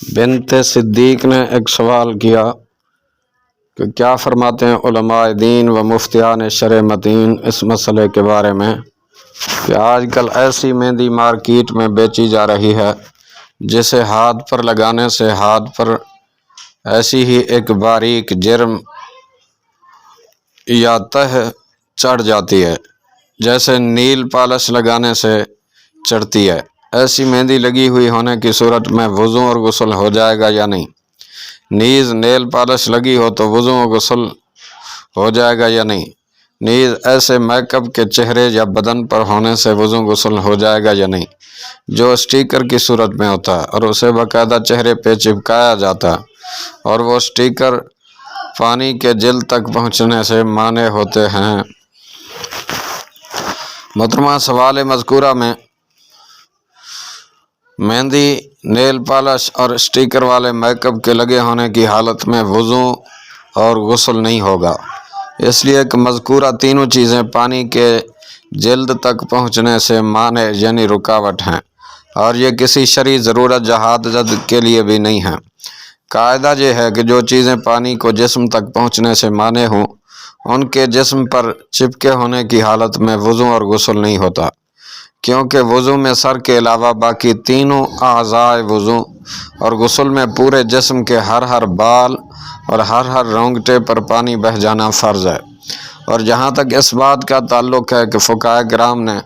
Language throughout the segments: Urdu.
بنت صدیق نے ایک سوال کیا کہ کیا فرماتے ہیں علماء دین و مفتیان شرع متین اس مسئلے کے بارے میں کہ آج کل ایسی مہندی مارکیٹ میں بیچی جا رہی ہے جسے ہاتھ پر لگانے سے ہاتھ پر ایسی ہی ایک باریک جرم یا تہ چڑھ جاتی ہے جیسے نیل پالش لگانے سے چڑھتی ہے۔ ایسی مہندی لگی ہوئی ہونے کی صورت میں وضو اور غسل ہو جائے گا یا نہیں؟ نیز نیل پالش لگی ہو تو وضو اور غسل ہو جائے گا یا نہیں؟ نیز ایسے میک اپ کے چہرے یا بدن پر ہونے سے وضو غسل ہو جائے گا یا نہیں، جو اسٹیکر کی صورت میں ہوتا ہے اور اسے باقاعدہ چہرے پہ چپکایا جاتا ہے اور وہ اسٹیکر پانی کے جلد تک پہنچنے سے مانع ہوتے ہیں۔ محترمہ، سوال مذکورہ میں مہندی، نیل پالش اور اسٹیکر والے میک اپ کے لگے ہونے کی حالت میں وضو اور غسل نہیں ہوگا، اس لیے کہ مذکورہ تینوں چیزیں پانی کے جلد تک پہنچنے سے مانع یعنی رکاوٹ ہیں، اور یہ کسی شرعی ضرورت یا حاجت کے لیے بھی نہیں ہیں۔ قاعدہ یہ ہے کہ جو چیزیں پانی کو جسم تک پہنچنے سے مانع ہوں ان کے جسم پر چپکے ہونے کی حالت میں وضو اور غسل نہیں ہوتا، کیونکہ وضو میں سر کے علاوہ باقی تینوں اعضاء وضو اور غسل میں پورے جسم کے ہر بال اور ہر رونگٹے پر پانی بہہ جانا فرض ہے۔ اور جہاں تک اس بات کا تعلق ہے کہ فقہائے کرام نے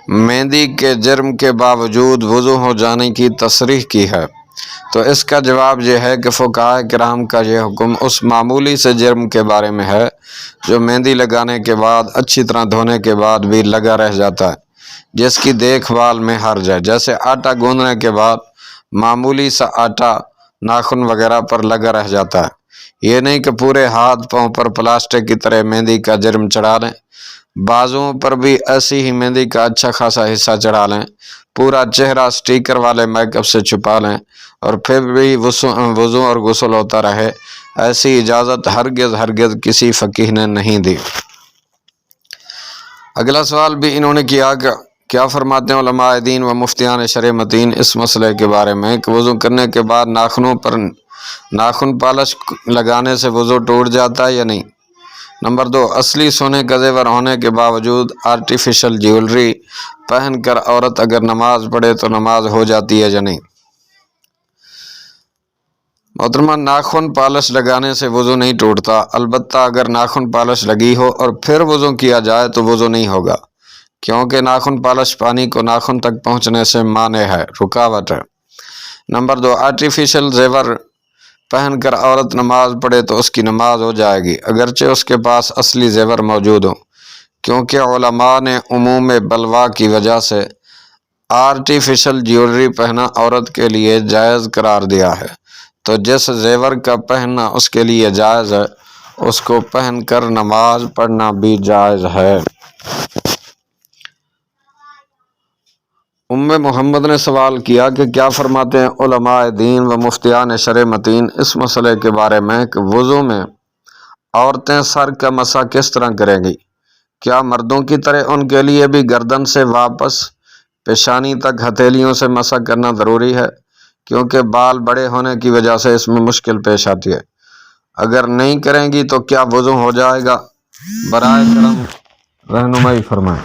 مہندی کے جرم کے باوجود وضو ہو جانے کی تصریح کی ہے، تو اس کا جواب یہ ہے کہ فقہائے کرام کا یہ حکم اس معمولی سے جرم کے بارے میں ہے جو مہندی لگانے کے بعد اچھی طرح دھونے کے بعد بھی لگا رہ جاتا ہے، جس کی دیکھ بھال میں حرج ہے، جیسے آٹا گوندنے کے بعد معمولی سا آٹا ناخن وغیرہ پر لگا رہ جاتا ہے۔ یہ نہیں کہ پورے ہاتھ پاؤں پر پلاسٹک کی طرح مہندی کا جرم چڑھا لیں، بازوؤں پر بھی ایسی ہی مہندی کا اچھا خاصا حصہ چڑھا لیں، پورا چہرہ اسٹیکر والے میک اپ سے چھپا لیں اور پھر بھی وضو اور غسل ہوتا رہے، ایسی اجازت ہرگز کسی فقیہ نے نہیں دی۔ اگلا سوال بھی انہوں نے کیا کہ کیا فرماتے ہیں علماء دین و مفتیان شرع متین اس مسئلے کے بارے میں کہ وضو کرنے کے بعد ناخنوں پر ناخن پالش لگانے سے وضو ٹوٹ جاتا ہے یا نہیں؟ نمبر 2، اصلی سونے کا زیور ہونے کے باوجود آرٹیفیشل جیولری پہن کر عورت اگر نماز پڑھے تو نماز ہو جاتی ہے یا نہیں؟ محترمہ، ناخن پالش لگانے سے وضو نہیں ٹوٹتا، البتہ اگر ناخن پالش لگی ہو اور پھر وضو کیا جائے تو وضو نہیں ہوگا، کیونکہ ناخن پالش پانی کو ناخن تک پہنچنے سے مانع ہے، رکاوٹ ہے۔ نمبر 2، آرٹیفیشل زیور پہن کر عورت نماز پڑھے تو اس کی نماز ہو جائے گی اگرچہ اس کے پاس اصلی زیور موجود ہو، کیونکہ علماء نے عموم بلوا کی وجہ سے آرٹیفیشل جیولری پہنا عورت کے لیے جائز قرار دیا ہے، تو جس زیور کا پہننا اس کے لیے جائز ہے اس کو پہن کر نماز پڑھنا بھی جائز ہے۔ محمد نے سوال کیا کہ کیا فرماتے ہیں علماء دین و مفتیان شرع متین اس مسئلے کے بارے میں کہ وضو میں عورتیں سر کا مسح کس طرح کریں گی؟ کیا مردوں کی طرح ان کے لیے بھی گردن سے واپس پیشانی تک ہتھیلیوں سے مسح کرنا ضروری ہے؟ کیونکہ بال بڑے ہونے کی وجہ سے اس میں مشکل پیش آتی ہے۔ اگر نہیں کریں گی تو کیا وضو ہو جائے گا؟ برائے کرم رہنمائی فرمائیں۔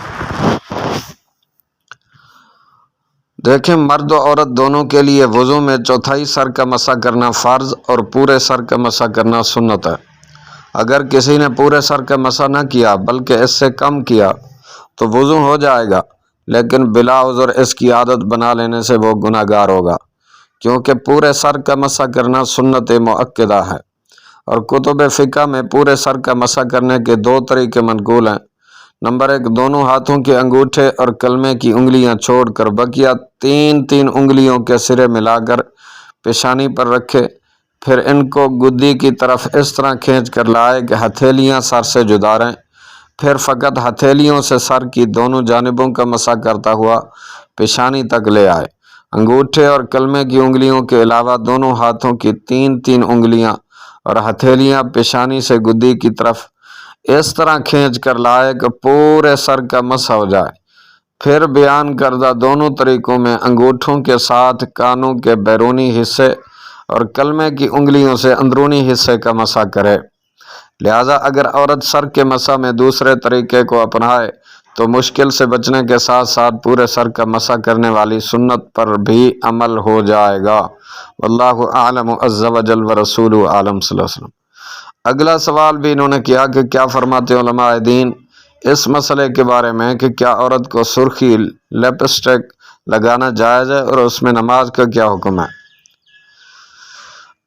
دیکھیں، مرد و عورت دونوں کے لیے وضو میں چوتھائی سر کا مسح کرنا فرض اور پورے سر کا مسح کرنا سنت ہے۔ اگر کسی نے پورے سر کا مسح نہ کیا بلکہ اس سے کم کیا تو وضو ہو جائے گا، لیکن بلا عذر اس کی عادت بنا لینے سے وہ گنہگار ہوگا، کیونکہ پورے سر کا مسح کرنا سنت مؤکدہ ہے، اور کتب فقہ میں پورے سر کا مسح کرنے کے 2 طریقے منقول ہیں۔ نمبر 1، دونوں ہاتھوں کے انگوٹھے اور کلمے کی انگلیاں چھوڑ کر بقیہ 3 انگلیوں کے سرے ملا کر پیشانی پر رکھے، پھر ان کو گدی کی طرف اس طرح کھینچ کر لائے کہ ہتھیلیاں سر سے جدا رہیں، پھر فقط ہتھیلیوں سے سر کی دونوں جانبوں کا مسح کرتا ہوا پیشانی تک لے آئے۔ انگوٹھے اور کلمے کی انگلیوں کے علاوہ دونوں ہاتھوں کی 3 انگلیاں اور ہتھیلیاں پیشانی سے گدی کی طرف اس طرح کھینچ کر لائے کہ پورے سر کا مسح ہو جائے۔ پھر بیان کردہ دونوں طریقوں میں انگوٹھوں کے ساتھ کانوں کے بیرونی حصے اور کلمے کی انگلیوں سے اندرونی حصے کا مسح کرے۔ لہذا اگر عورت سر کے مسح میں دوسرے طریقے کو اپنائے تو مشکل سے بچنے کے ساتھ ساتھ پورے سر کا مسح کرنے والی سنت پر بھی عمل ہو جائے گا۔ واللہ اعلم عز وجل ورسولہ عالم صلی اللہ علیہ وسلم۔ اگلا سوال بھی انہوں نے کیا کہ کیا فرماتے علماء دین اس مسئلے کے بارے میں کہ کیا عورت کو سرخی لپسٹک لگانا جائز ہے اور اس میں نماز کا کیا حکم ہے؟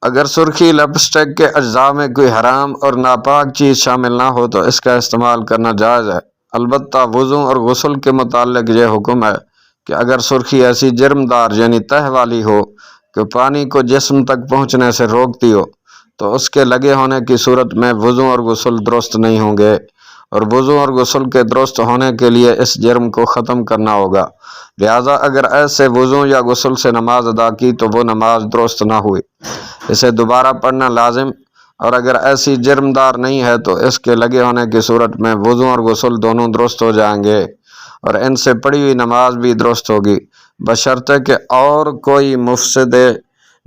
اگر سرخی لپسٹک کے اجزاء میں کوئی حرام اور ناپاک چیز شامل نہ ہو تو اس کا استعمال کرنا جائز ہے۔ البتہ وضو اور غسل کے متعلق یہ حکم ہے کہ اگر سرخی ایسی جرمدار یعنی تہ والی ہو کہ پانی کو جسم تک پہنچنے سے روکتی ہو تو اس کے لگے ہونے کی صورت میں وضو اور غسل درست نہیں ہوں گے، اور وضو اور غسل کے درست ہونے کے لیے اس جرم کو ختم کرنا ہوگا۔ لہذا اگر ایسے وضو یا غسل سے نماز ادا کی تو وہ نماز درست نہ ہوئی، اسے دوبارہ پڑھنا لازم، اور اگر ایسی جرمدار نہیں ہے تو اس کے لگے ہونے کی صورت میں وضو اور غسل دونوں درست ہو جائیں گے اور ان سے پڑھی ہوئی نماز بھی درست ہوگی، بشرطے کہ اور کوئی مفسد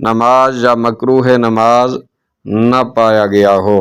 نماز یا مکروہ نماز نہ پایا گیا ہو۔